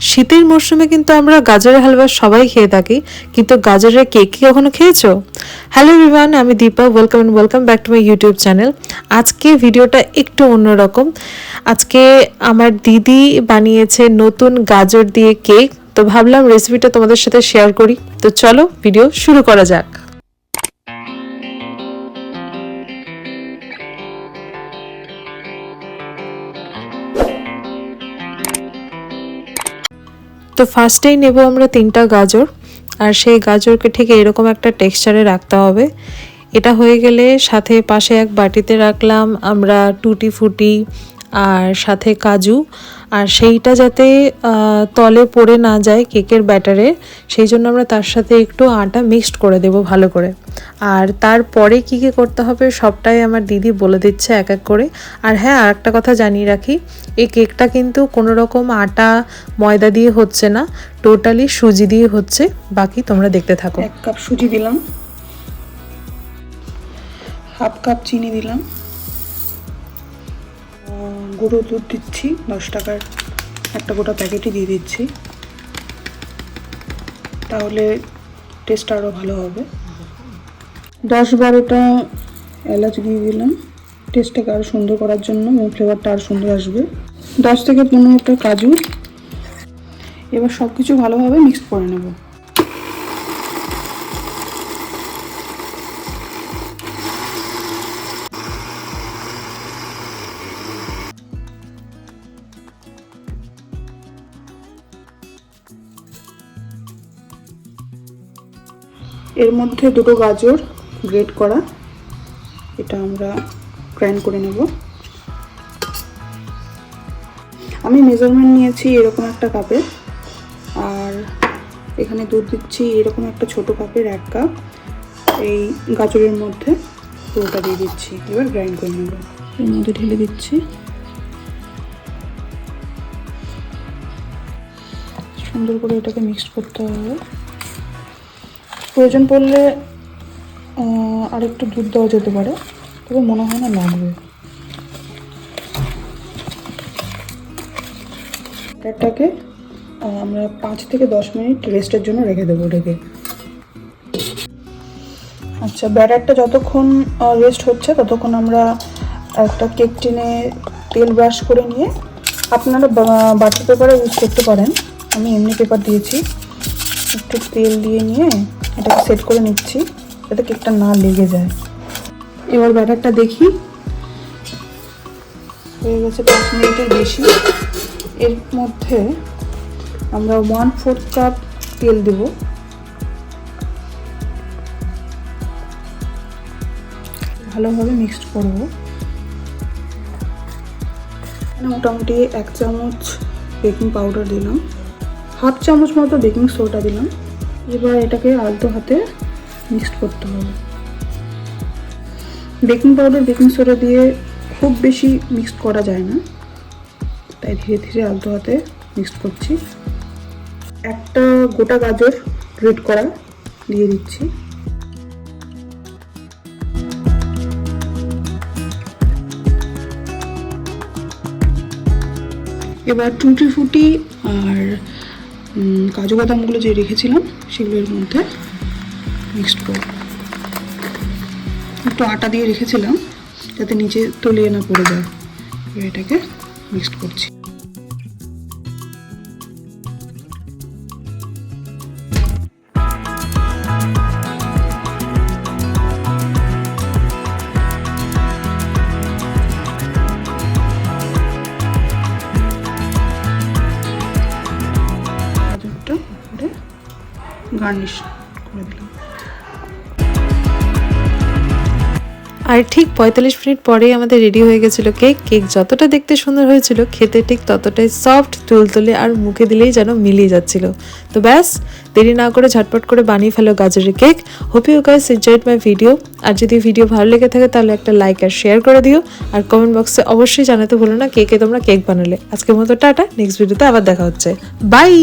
শীতের মরশুমে কিন্তু আমরা গাজরের হালুয়া সবাই খেয়ে থাকি, কিন্তু গাজরের কেক কি কখনো খেয়েছো? হ্যালো এভরিওয়ান, আমি Deepa. Welcome back to my YouTube channel. আজকে ভিডিওটা একটু অন্যরকম। আজকে আমার দিদি বানিয়েছে নতুন গাজর দিয়ে কেক, তো ভাবলাম রেসিপিটা তোমাদের সাথে শেয়ার করি। তো চলো ভিডিও শুরু করা যাক। তো ফার্স্টেই নেব আমরা 3টা গাজর, আর সেই গাজরকে ঠিক এরকম একটা টেক্সচারে রাখতে হবে। এটা হয়ে গেলে সাথে পাশে এক বাটিতে রাখলাম আমরা টুটি ফুটি আর সাথে কাজু, আর সেইটা যাতে তলে পড়ে না যায় কেকের ব্যাটারে, সেই জন্য আমরা তার সাথে একটু আটা মিক্সড করে দেব ভালো করে। আর তারপরে কি কি করতে হবে সবটাই আমার দিদি বলে দিচ্ছে এক এক করে। আর হ্যাঁ, আর একটা কথা জানিয়ে রাখি, এই কেকটা কিন্তু কোনো রকম আটা ময়দা দিয়ে হচ্ছে না, টোটালি সুজি দিয়ে হচ্ছে। বাকি তোমরা দেখতে থাকো। 1 কাপ সুজি দিলাম, হাফ কাপ চিনি দিলাম, গুঁড়ো দুধ দিচ্ছি, 10 টাকার একটা গোটা প্যাকেটই দিয়ে দিচ্ছি, তাহলে টেস্ট আরও ভালো হবে। 10-12টা এলাচ দিয়ে দিলাম টেস্টটাকে আরও সুন্দর করার জন্য এবং ফ্লেভারটা আরও সুন্দর আসবে। 10 থেকে 15টা কাজু। এবার সব কিছু ভালোভাবে মিক্স করে নেব। এর মধ্যে 2টো গাজর গ্রেট করা, এটা আমরা গ্রাইন্ড করে নেব। আমি মেজারমেন্ট নিয়েছি এরকম একটা কাপের, আর এখানে দুধ দিচ্ছি এরকম একটা ছোট কাপের 1 কাপ। এই গাজরের মধ্যে পুরোটা দিয়ে দিচ্ছি, এবার গ্রাইন্ড করে নেব। এর মধ্যে ঢেলে দিচ্ছি, সুন্দর করে এটাকে মিক্স করতে হবে। প্রয়োজন পড়লে আরেকটু দুধ দেওয়া যেতে পারে, তবে মনে হয় না লাগবে। ব্যাটারটাকে আমরা 5 থেকে 10 মিনিট রেস্টের জন্য রেখে দেবো ঢেকে। আচ্ছা, ব্যাটারটা যতক্ষণ রেস্ট হচ্ছে ততক্ষণ আমরা একটা কেক টিনে তেল ব্রাশ করে নিয়ে, আপনারা বাটার পেপারও ইউজ করতে পারেন, আমি এমনি পেপার দিয়েছি। একটু তেল দিয়ে নিয়ে এটাকে সেট করে নিচ্ছি যাতে কেকটা না লেগে যায়। এবার ব্যাটারটা দেখি, হয়ে গেছে 5 মিনিটের বেশি। এর মধ্যে আমরা 1/4 কাপ তেল দেব। ভালোভাবে মিক্সড করব। মোটামুটি 1 চামচ বেকিং পাউডার দিলাম, হাফ চামচ মতো বেকিং সোডা দিলাম। এবার এটাকে আলতো হাতে মিক্সড করতে হবে। বেকিং পাউডার বেকিং সোডা দিয়ে খুব বেশি মিক্সড করা যায় না, তাই ধীরে ধীরে আলতো হাতে মিক্সড করছি। একটা গোটা গাজর গ্রেট করা দিয়ে দিচ্ছি। এবার টুটি ফুটি আর কাজু বাদামগুলো যে রেখেছিলাম সেগুলোর মধ্যে মিক্সড করব। একটু আটা দিয়ে রেখেছিলাম যাতে নিচে তলিয়ে না পড়ে যায়। এটাকে মিক্সড করছি। গাজরটা উপরে গার্নিশ করে দিলাম। আর ঠিক 45 মিনিট পরেই আমাদের রেডি হয়ে গেছিল কেক। কেক যতটা দেখতে সুন্দর হয়েছিল, খেতে ঠিক ততটাই সফট, তুলতুলে, আর মুখে দিলেই যেন মিলিয়ে যাচ্ছিল। তো ব্যাস, দেরি না করে ঝটপট করে বানিয়ে ফেলো গাজরের কেক। Hope you guys enjoyed my video. আর যদি ভিডিও ভালো লেগে থাকে তাহলে একটা লাইক আর শেয়ার করে দিও, আর কমেন্ট বক্সে অবশ্যই জানাতে ভুলো না কে কে তোমরা কেক বানালে। আজকের মতো টাটা, নেক্সট ভিডিওতে আবার দেখা হচ্ছে। বাই।